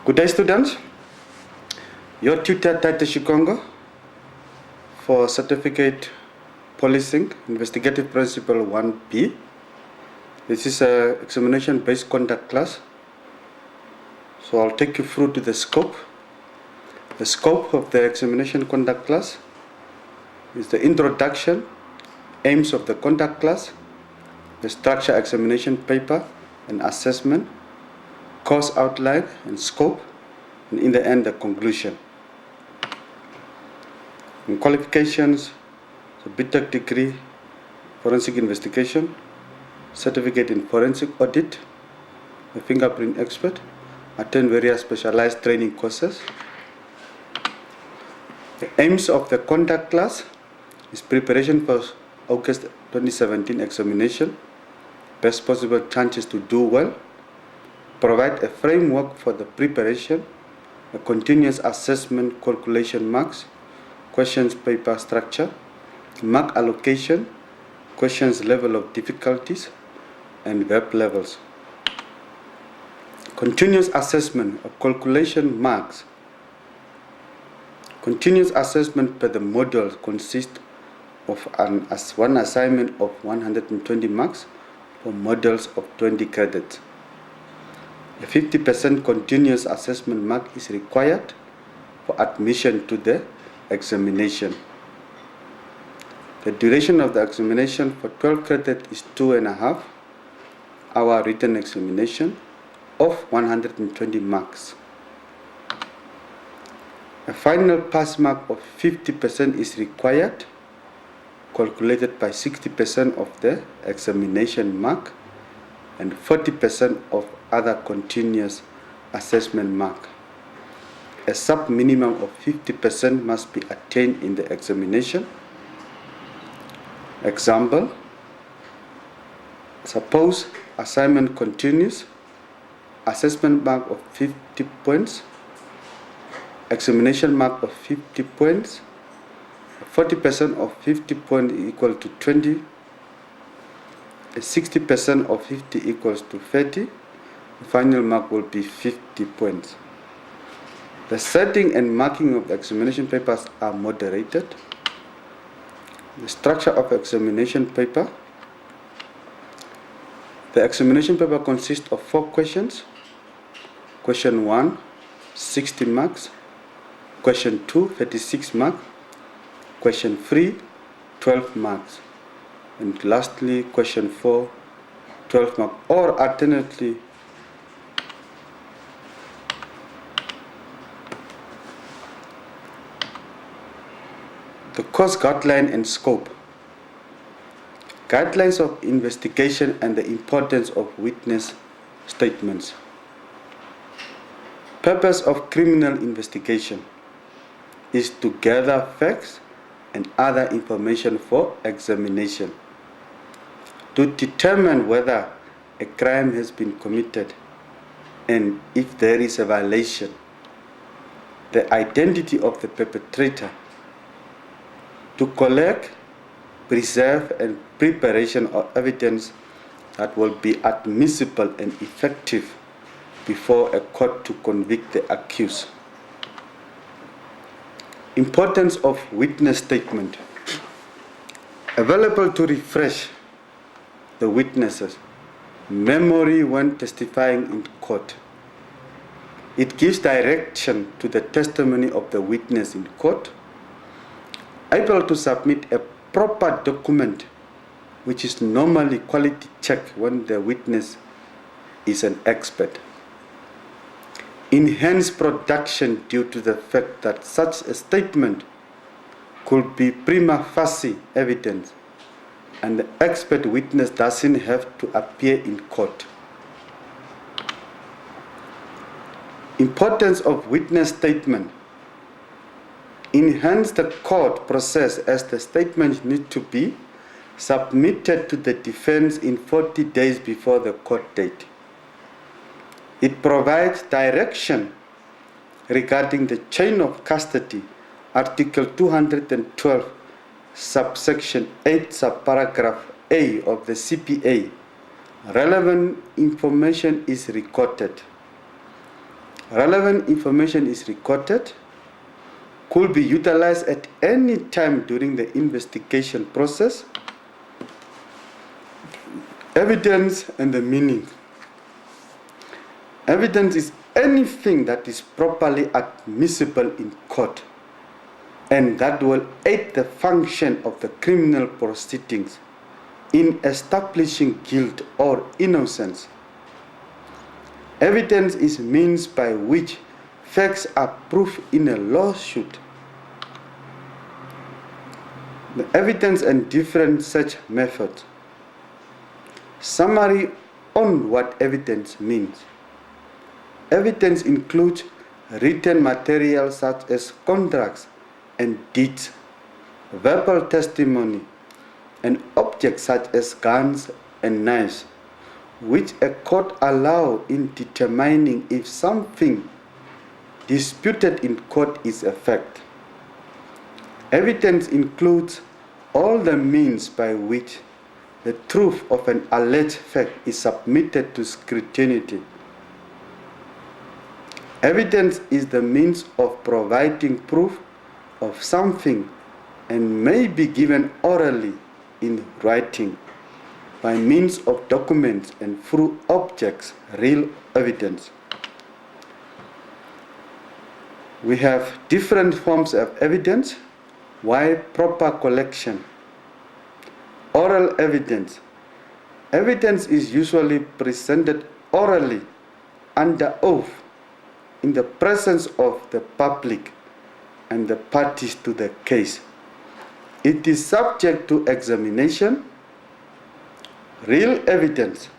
Good day, students. Your tutor, Tate Shikongo, for Certificate Policing, Investigative Principle 1B. This is an examination-based conduct class. So I'll take you through to the scope. The scope of the examination conduct class is the introduction, aims of the conduct class, the structure examination paper and assessment, course outline and scope, and in the end, the conclusion. In qualifications, the BTech degree, forensic investigation, certificate in forensic audit, a fingerprint expert, attend various specialized training courses. The aims of the conduct class is preparation for August 2017 examination, best possible chances to do well, provide a framework for the preparation, a continuous assessment, calculation marks, questions paper structure, mark allocation, questions level of difficulties, and verb levels. Continuous assessment of calculation marks. Continuous assessment per the module consists of one assignment of 120 marks for modules of 20 credits. A 50% continuous assessment mark is required for admission to the examination. The duration of the examination for 12 credits is 2.5 hour written examination of 120 marks. A final pass mark of 50% is required, calculated by 60% of the examination mark and 40% of other continuous assessment mark. A sub-minimum of 50% must be attained in the examination. Example, suppose assignment continues, assessment mark of 50 points, examination mark of 50 points, 40% of 50 points equal to 20, 60% of 50 equals to 30, the final mark will be 50 points. The setting and marking of the examination papers are moderated. The structure of examination paper. The examination paper consists of 4 questions. Question 1, 60 marks. Question 2, 36 marks. Question 3, 12 marks. And lastly, question 4, 12 marks. Or alternately, the course guideline and scope. Guidelines of investigation and the importance of witness statements. Purpose of criminal investigation is to gather facts and other information for examination, to determine whether a crime has been committed and if there is a violation, the identity of the perpetrator, to collect, preserve, and preparation of evidence that will be admissible and effective before a court to convict the accused. Importance of witness statement. Available to refresh the witnesses' memory when testifying in court. It gives direction to the testimony of the witness in court. Able to submit a proper document, which is normally quality checked when the witness is an expert. Enhanced production due to the fact that such a statement could be prima facie evidence and the expert witness doesn't have to appear in court. Importance of witness statement. Enhance the court process as the statement needs to be submitted to the defense in 40 days before the court date. It provides direction regarding the chain of custody, Article 212, subsection 8, subparagraph A of the CPA. Relevant information is recorded. relevant information is recorded, could be utilized at any time during the investigation process. Evidence and the meaning. Evidence is anything that is properly admissible in court and that will aid the function of the criminal proceedings in establishing guilt or innocence. Evidence is means by which facts are proved in a lawsuit. The evidence and different such methods. Summary on what evidence means. Evidence includes written material such as contracts and deeds, verbal testimony, and objects such as guns and knives, which a court allows in determining if something disputed in court is a fact. Evidence includes all the means by which the truth of an alleged fact is submitted to scrutiny. Evidence is the means of providing proof of something and may be given orally in writing by means of documents and through objects, real evidence. We have different forms of evidence. Why proper collection? Oral evidence. Evidence is usually presented orally under oath in the presence of the public and the parties to the case. It is subject to examination. Real evidence.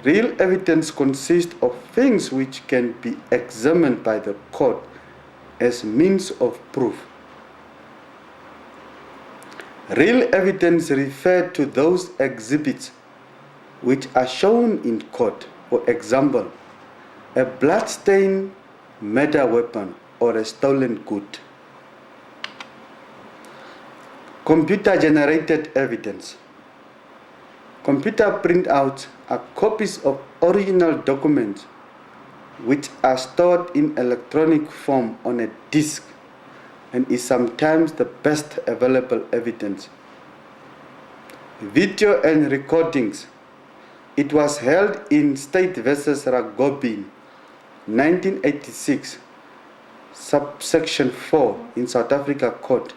Real evidence consists of things which can be examined by the court as means of proof. Real evidence refers to those exhibits which are shown in court. For example, a blood-stained murder weapon or a stolen good. Computer-generated evidence. Computer printouts are copies of original documents which are stored in electronic form on a disk and is sometimes the best available evidence. Video and recordings. It was held in State versus Ragobin, 1986, subsection 4 in South Africa Court,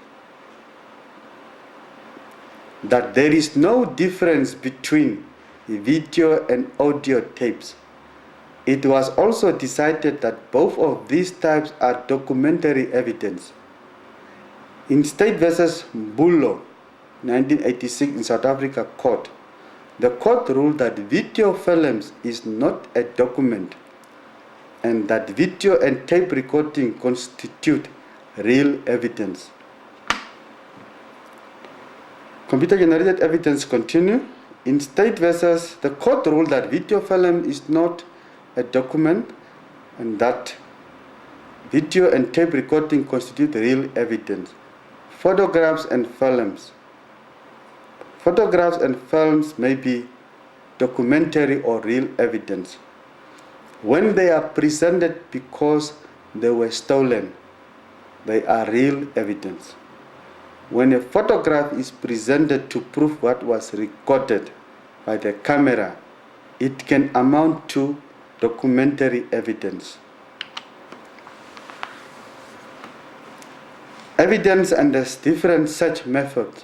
that there is no difference between video and audio tapes. It was also decided that both of these types are documentary evidence. In State versus Mbulo, 1986 in South Africa Court, the court ruled that video films is not a document and that video and tape recording constitute real evidence. Computer-generated evidence continue. In State versus, the court ruled that video film is not a document and that video and tape recording constitute real evidence. Photographs and films. Photographs and films may be documentary or real evidence when they are presented because they were stolen. They are real evidence. When a photograph is presented to prove what was recorded by the camera, it can amount to documentary evidence. Evidence and there's different such methods.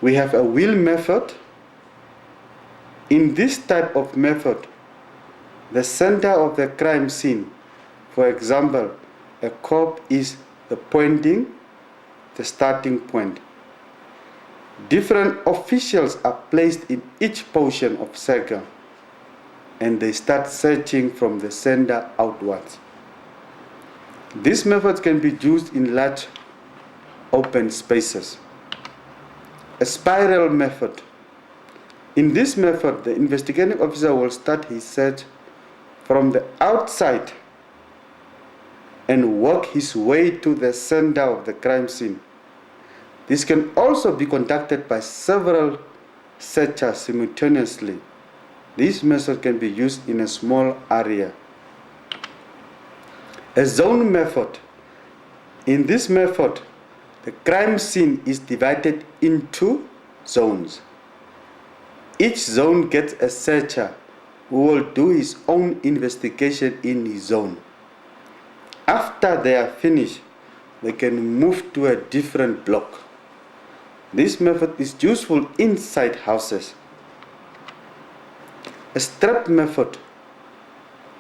We have a will method. In this type of method, the center of the crime scene, for example, a corpse is the starting point. Different officials are placed in each portion of circle and they start searching from the center outwards. This method can be used in large open spaces. A spiral method. In this method, the investigating officer will start his search from the outside and work his way to the center of the crime scene. This can also be conducted by several searchers simultaneously. This method can be used in a small area. A zone method. In this method, the crime scene is divided into zones. Each zone gets a searcher who will do his own investigation in his zone. After they are finished, they can move to a different block. This method is useful inside houses. A strap method.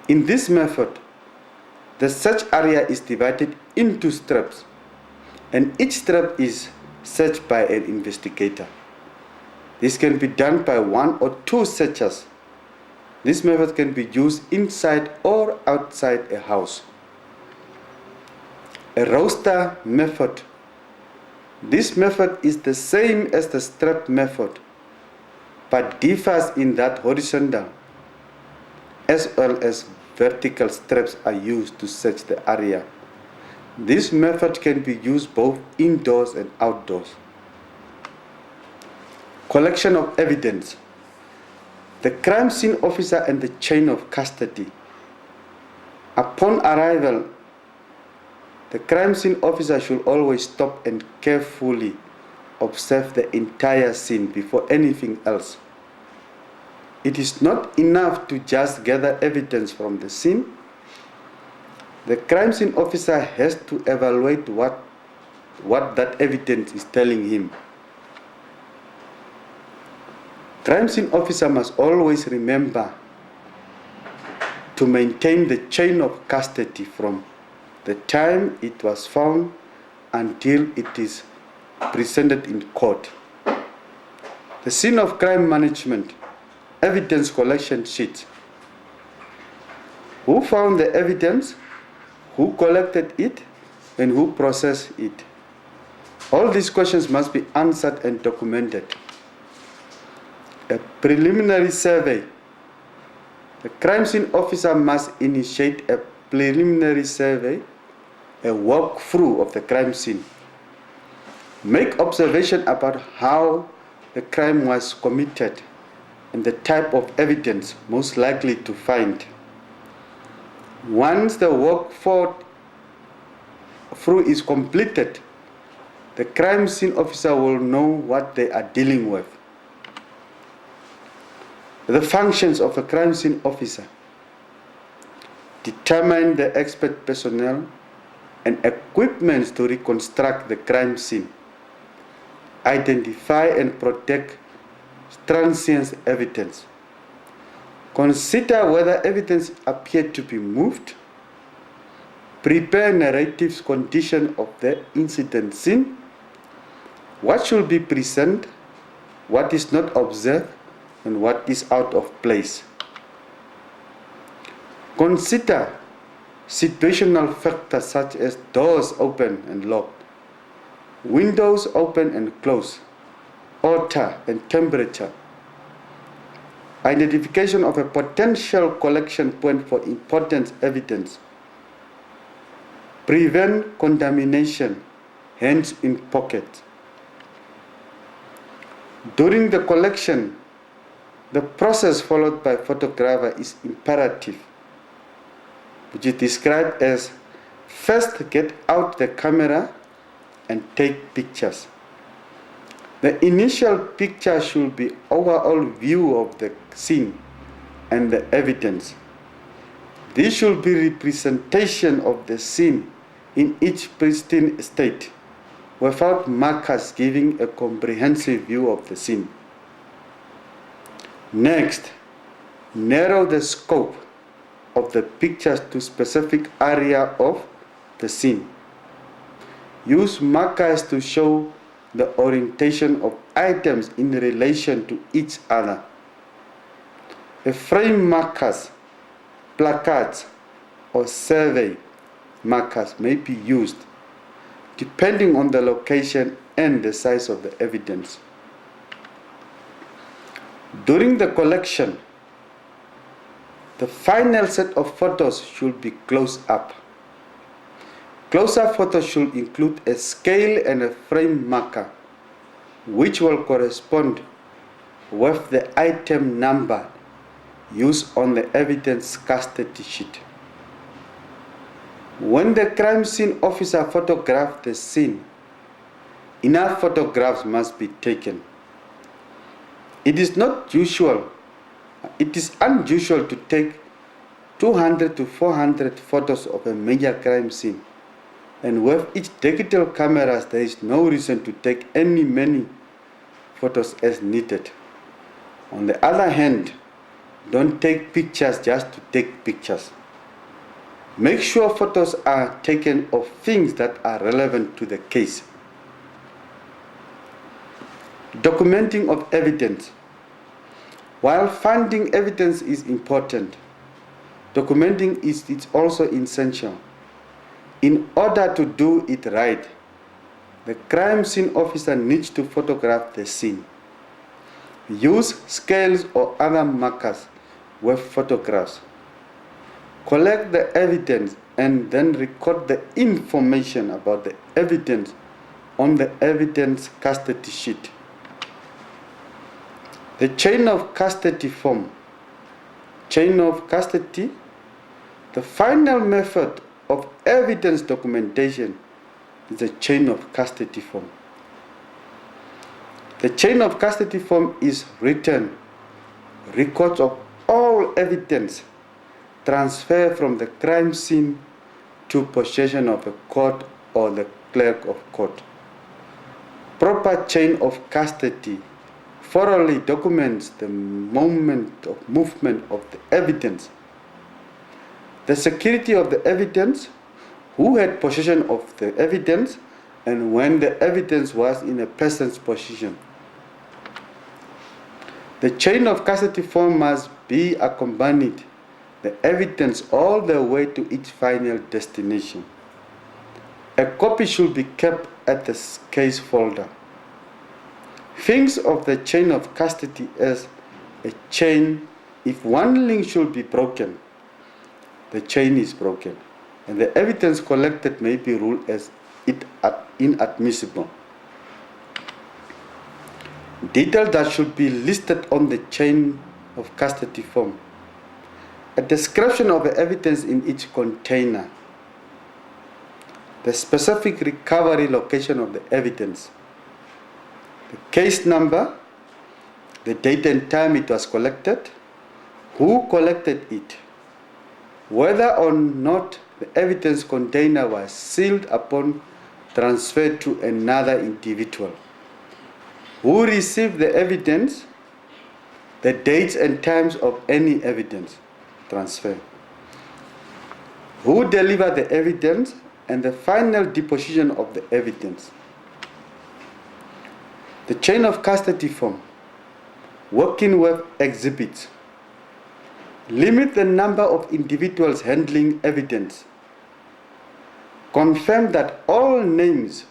In this method, the search area is divided into straps, and each strap is searched by an investigator. This can be done by 1 or 2 searchers. This method can be used inside or outside a house. A roster method. This method is the same as the strap method, but differs in that horizontal as well as vertical straps are used to search the area. This method can be used both indoors and outdoors. Collection of evidence. The crime scene officer and the chain of custody. Upon arrival, the crime scene officer should always stop and carefully observe the entire scene before anything else. It is not enough to just gather evidence from the scene. The crime scene officer has to evaluate what that evidence is telling him. Crime scene officer must always remember to maintain the chain of custody from the time it was found until it is presented in court. The scene of crime management. Evidence collection sheet. Who found the evidence, who collected it, and who processed it? All these questions must be answered and documented. A preliminary survey. The crime scene officer must initiate a preliminary survey, a walkthrough of the crime scene. Make observation about how the crime was committed and the type of evidence most likely to find. Once the walkthrough is completed, the crime scene officer will know what they are dealing with. The functions of a crime scene officer. Determine the expert personnel and equipment to reconstruct the crime scene. Identify and protect transient evidence. Consider whether evidence appeared to be moved. Prepare narratives condition of the incident scene. What should be present, what is not observed, and what is out of place. Consider situational factors such as doors open and locked, windows open and closed, odor and temperature. Identification of a potential collection point for important evidence. Prevent contamination, hands in pocket. During the collection, the process followed by photographer is imperative, which is described as first get out the camera and take pictures. The initial picture should be overall view of the scene and the evidence. This should be representation of the scene in each pristine state, without markers giving a comprehensive view of the scene. Next, narrow the scope of the pictures to specific area of the scene. Use markers to show the orientation of items in relation to each other. A frame markers, placards, or survey markers may be used depending on the location and the size of the evidence. During the collection, the final set of photos should be close up. Close-up photos should include a scale and a frame marker, which will correspond with the item number used on the evidence custody sheet. When the crime scene officer photographs the scene, enough photographs must be taken. It is unusual to take 200 to 400 photos of a major crime scene, and with each digital cameras there is no reason to take many photos as needed. On the other hand, don't take pictures just to take pictures. Make sure photos are taken of things that are relevant to the case. Documenting of evidence. While finding evidence is important, documenting is also essential. In order to do it right, the crime scene officer needs to photograph the scene. Use scales or other markers with photographs. Collect the evidence and then record the information about the evidence on the evidence custody sheet. The chain of custody form. Chain of custody, the final method of evidence documentation is the chain of custody form. The chain of custody form is written records of all evidence transfer from the crime scene to possession of a court or the clerk of court. Proper chain of custody thoroughly documents the moment of movement of the evidence, the security of the evidence, who had possession of the evidence, and when the evidence was in a person's possession. The chain of custody form must be accompanied the evidence all the way to its final destination. A copy should be kept at the case folder. Think of the chain of custody as a chain. If one link should be broken, the chain is broken, and the evidence collected may be ruled as inadmissible. Details that should be listed on the chain of custody form. A description of the evidence in each container. The specific recovery location of the evidence. The case number, the date and time it was collected, who collected it, whether or not the evidence container was sealed upon transfer to another individual, who received the evidence, the dates and times of any evidence transfer, who delivered the evidence, and the final deposition of the evidence. The chain of custody form. Working with exhibits. Limit the number of individuals handling evidence. Confirm that all names,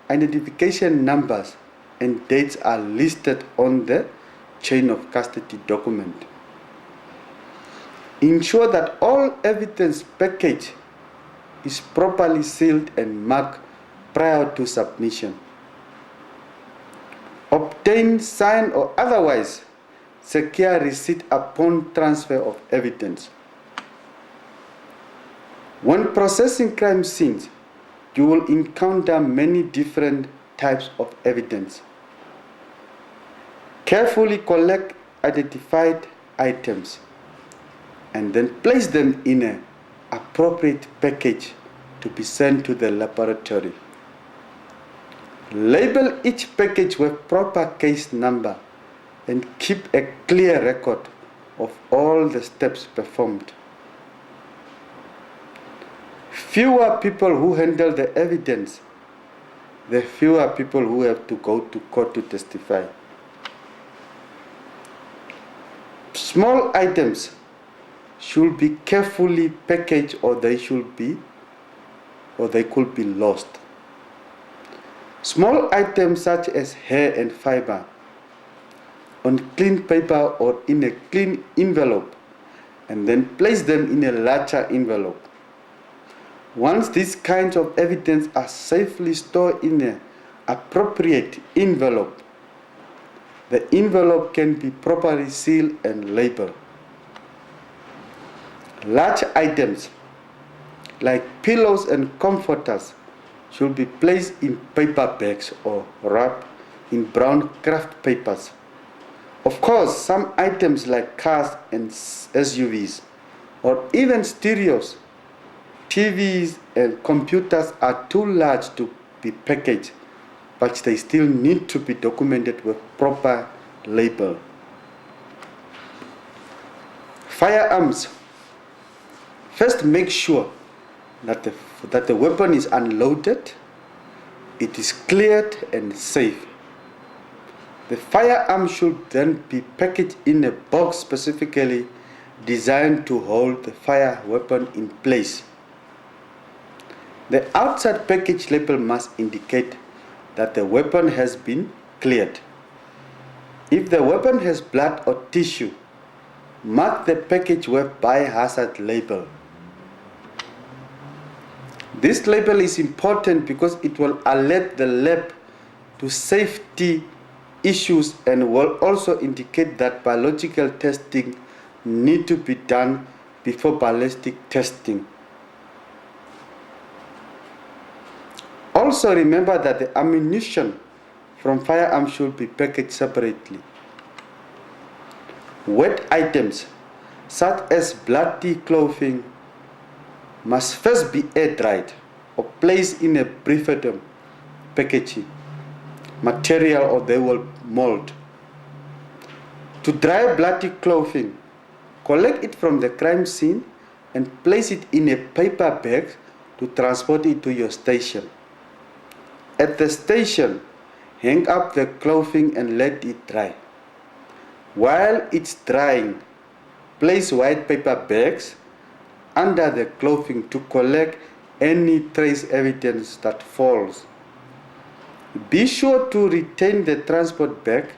identification numbers, and dates are listed on the chain of custody document. Ensure that all evidence package is properly sealed and marked prior to submission. Obtain, sign, or otherwise secure receipt upon transfer of evidence. When processing crime scenes, you will encounter many different types of evidence. Carefully collect identified items and then place them in an appropriate package to be sent to the laboratory. Label each package with proper case number and keep a clear record of all the steps performed. Fewer people who handle the evidence, the fewer people who have to go to court to testify. Small items should be carefully packaged or they could be lost. Small items such as hair and fiber on clean paper or in a clean envelope and then place them in a larger envelope. Once these kinds of evidence are safely stored in an appropriate envelope, the envelope can be properly sealed and labeled. Large items. like pillows and comforters, should be placed in paper bags or wrapped in brown craft papers. Of course, some items like cars and SUVs, or even stereos, TVs and computers are too large to be packaged, but they still need to be documented with proper label. Firearms. First, make sure that the weapon is unloaded, it is cleared and safe. The firearm should then be packaged in a box specifically designed to hold the fire weapon in place. The outside package label must indicate that the weapon has been cleared. If the weapon has blood or tissue, mark the package with biohazard label. This label is important because it will alert the lab to safety issues and will also indicate that biological testing need to be done before ballistic testing. Also remember that the ammunition from firearms should be packaged separately. Wet items such as bloody clothing must first be air dried or placed in a breathable packaging material or they will mold. To dry bloody clothing, collect it from the crime scene and place it in a paper bag to transport it to your station. At the station, hang up the clothing and let it dry. While it's drying, place white paper bags under the clothing to collect any trace evidence that falls. Be sure to retain the transport bag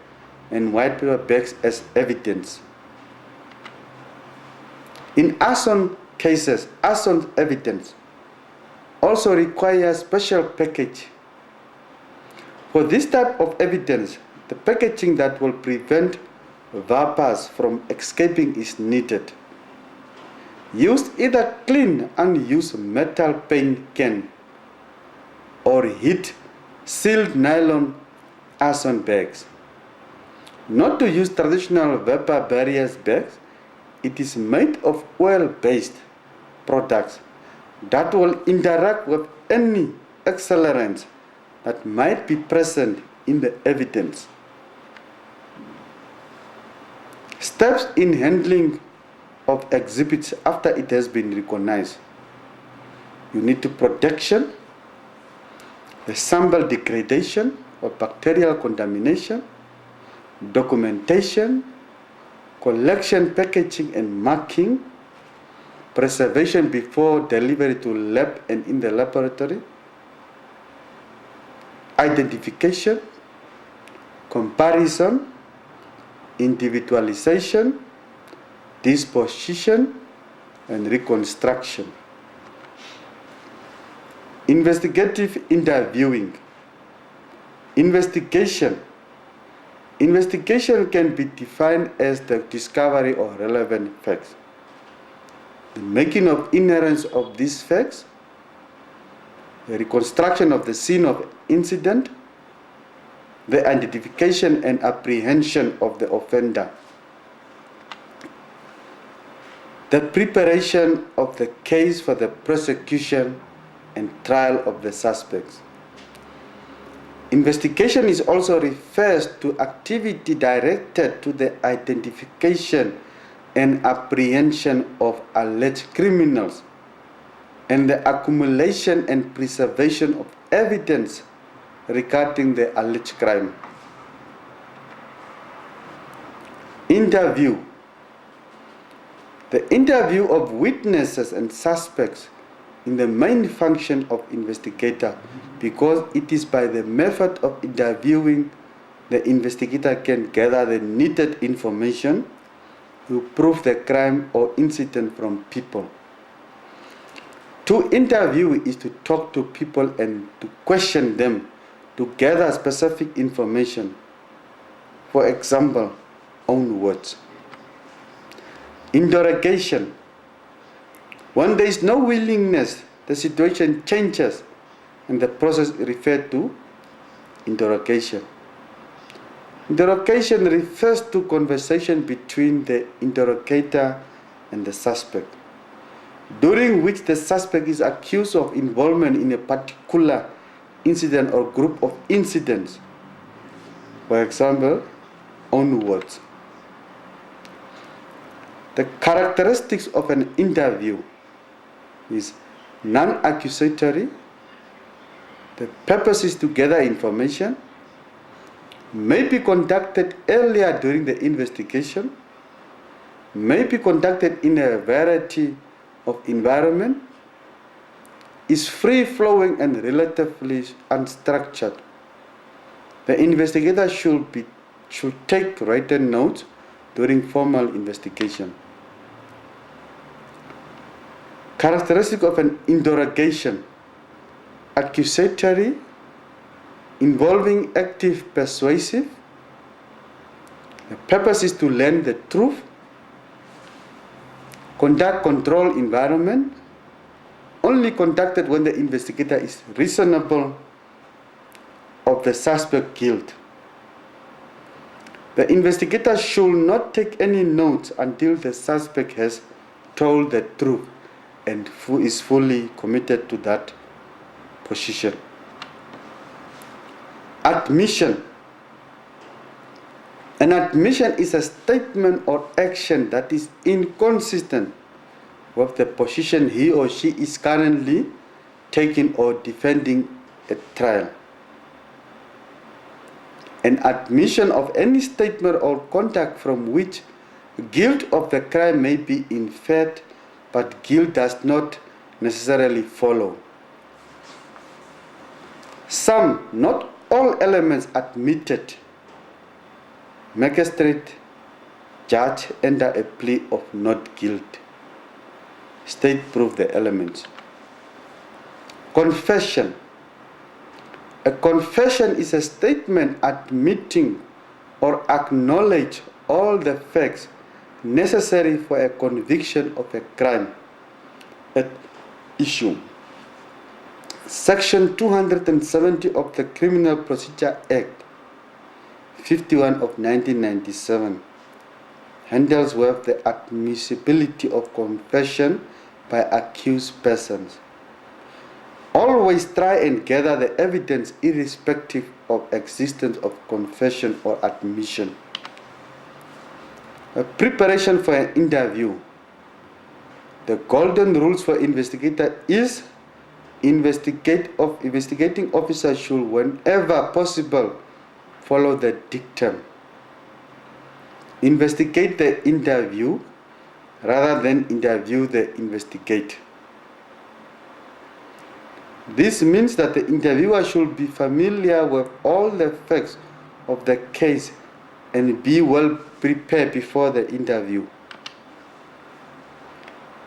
and white paper bags as evidence. In arson cases, arson evidence also requires special package. For this type of evidence, the packaging that will prevent vapors from escaping is needed. Use either clean unused metal paint can or heat sealed nylon arson bags. Not to use traditional vapor barriers bags, it is made of oil-based products that will interact with any accelerants that might be present in the evidence. Steps in handling of exhibits after it has been recognized. You need to protection, the sample degradation or bacterial contamination, documentation, collection, packaging and marking, preservation before delivery to lab and in the laboratory, identification, comparison, individualization, disposition, and reconstruction. Investigative interviewing. Investigation can be defined as the discovery of relevant facts, the making of inference of these facts, the reconstruction of the scene of incident, the identification and apprehension of the offender, the preparation of the case for the prosecution and trial of the suspects. Investigation is also refers to activity directed to the identification and apprehension of alleged criminals and the accumulation and preservation of evidence regarding the alleged crime. Interview. The interview of witnesses and suspects is the main function of investigator because it is by the method of interviewing the investigator can gather the needed information to prove the crime or incident from people. To interview is to talk to people and to question them to gather specific information. For example, own words. Interrogation. When there is no willingness the situation changes and the process is referred to interrogation. Interrogation refers to conversation between the interrogator and the suspect, during which the suspect is accused of involvement in a particular incident or group of incidents. For example, own words. The characteristics of an interview is non-accusatory. The purpose is to gather information, may be conducted earlier during the investigation, may be conducted in a variety of environment, is free-flowing and relatively unstructured. The investigator should take written notes during formal investigation. Characteristic of an interrogation: accusatory, involving active persuasive. The purpose is to learn the truth, conduct controlled environment, only conducted when the investigator is reasonable of the suspect's guilt. The investigator should not take any notes until the suspect has told the truth and is fully committed to that position. Admission. An admission is a statement or action that is inconsistent with the position he or she is currently taking or defending at trial. An admission of any statement or conduct from which guilt of the crime may be inferred, but guilt does not necessarily follow. Some, not all elements admitted. Magistrate, judge enter a plea of not guilty. State prove the elements. Confession. A confession is a statement admitting or acknowledge all the facts necessary for a conviction of a crime at issue. Section 270 of the Criminal Procedure Act 51 of 1997 handles with the admissibility of confession by accused persons. Always try and gather the evidence irrespective of existence of confession or admission. A preparation for an interview. The golden rules for investigator is investigating officer should, whenever possible, follow the dictum. Investigate the interview rather than interview the investigator. This means that the interviewer should be familiar with all the facts of the case and be well prepared before the interview.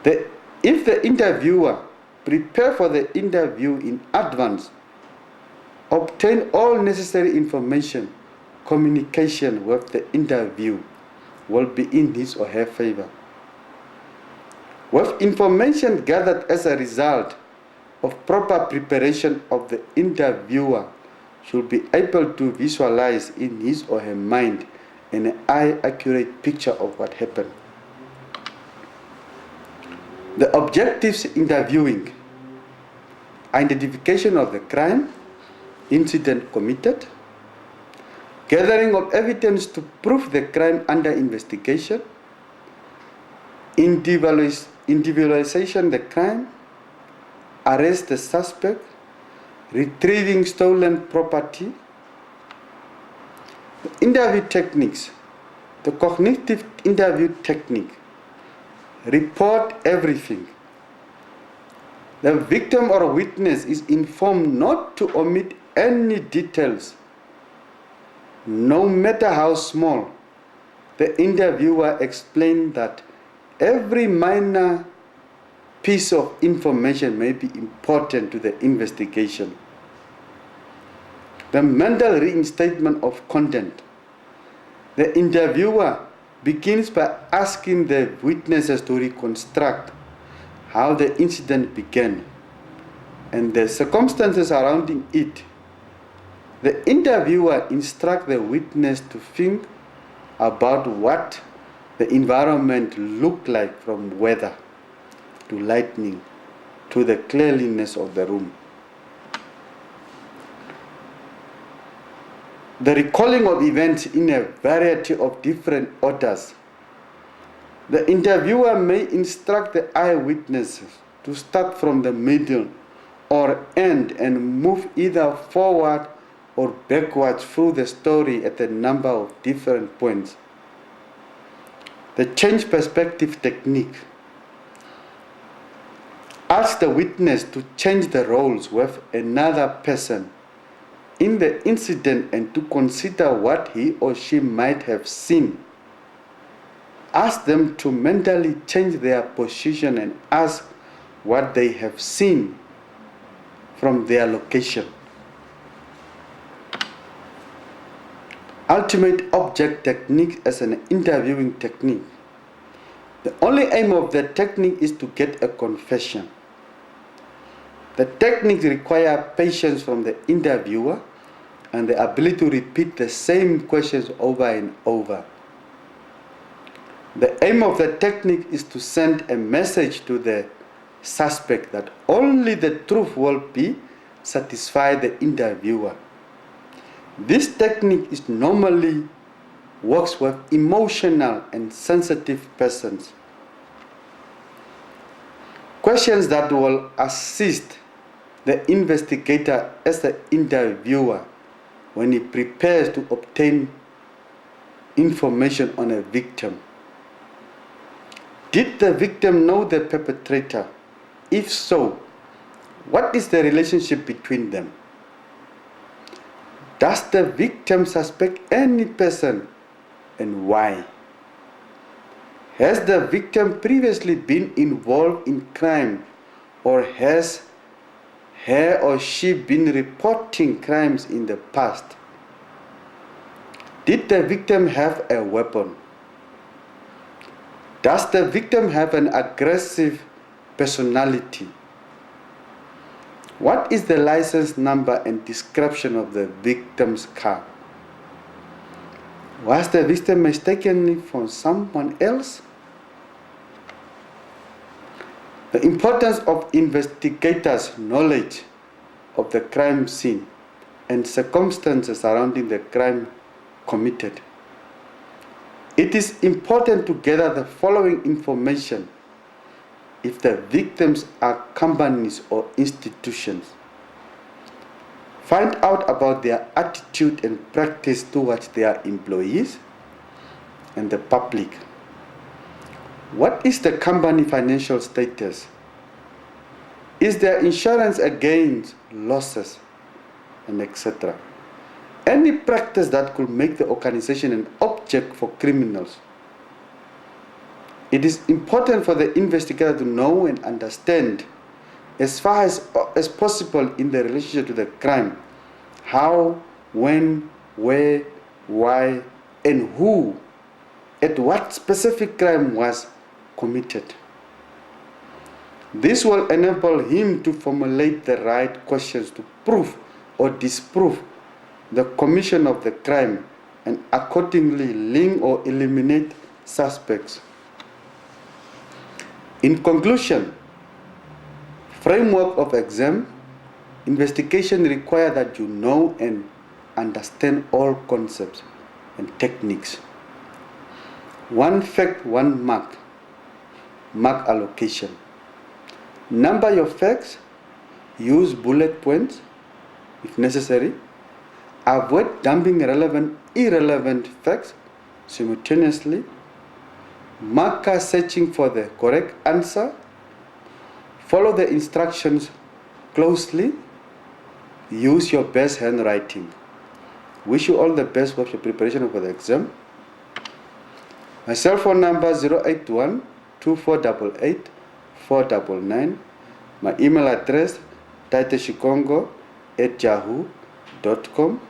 If the interviewer prepare for the interview in advance, obtain all necessary information, communication with the interview will be in his or her favor. With information gathered as a result of proper preparation of the interviewer should be able to visualize in his or her mind an eye-accurate picture of what happened. The objectives interviewing: identification of the crime, incident committed, gathering of evidence to prove the crime under investigation, individualization the crime, arrest the suspect, retrieving stolen property. The interview techniques: the cognitive interview technique, report everything. The victim or witness is informed not to omit any details, no matter how small. The interviewer explained that every minor piece of information may be important to the investigation. The mental reinstatement of content. The interviewer begins by asking the witnesses to reconstruct how the incident began, and the circumstances surrounding it, the interviewer instructs the witness to think about what the environment looked like, from weather to lighting to the cleanliness of the room. The recalling of events in a variety of different orders. The interviewer may instruct the eyewitnesses to start from the middle or end and move either forward or backwards through the story at a number of different points. The change perspective technique. Ask the witness to change the roles with another person in the incident and to consider what he or she might have seen. Ask them to mentally change their position and ask what they have seen from their location. Ultimate object technique as an interviewing technique. The only aim of the technique is to get a confession. The techniques require patience from the interviewer and the ability to repeat the same questions over and over. The aim of the technique is to send a message to the suspect that only the truth will be satisfy the interviewer. This technique is normally works with emotional and sensitive persons. Questions that will assist the investigator as the interviewer when he prepares to obtain information on a victim. Did the victim know the perpetrator? If so, what is the relationship between them? Does the victim suspect any person and why? Has the victim previously been involved in crime, or has he or she been reporting crimes in the past? Did the victim have a weapon? Does the victim have an aggressive personality? What is the license number and description of the victim's car? Was the victim mistakenly for someone else? The importance of investigators' knowledge of the crime scene and circumstances surrounding the crime committed. It is important to gather the following information if the victims are companies or institutions. Find out about their attitude and practice towards their employees and the public. What is the company financial status? Is there insurance against losses, and etc.? Any practice that could make the organization an object for criminals. It is important for the investigator to know and understand as far as possible in the relationship to the crime, how, when, where, why, and who, at what specific crime was committed. This will enable him to formulate the right questions to prove or disprove the commission of the crime and accordingly link or eliminate suspects. In conclusion, framework of exam, investigation requires that you know and understand all concepts and techniques. One fact, one mark. Mark allocation. Number your facts, use bullet points if necessary. Avoid dumping irrelevant facts simultaneously. Marker searching for the correct answer. Follow the instructions closely. Use your best handwriting. Wish you all the best with your preparation for the exam. My cell phone number 081-2488-499. My email address taiteshikongo@yahoo.com.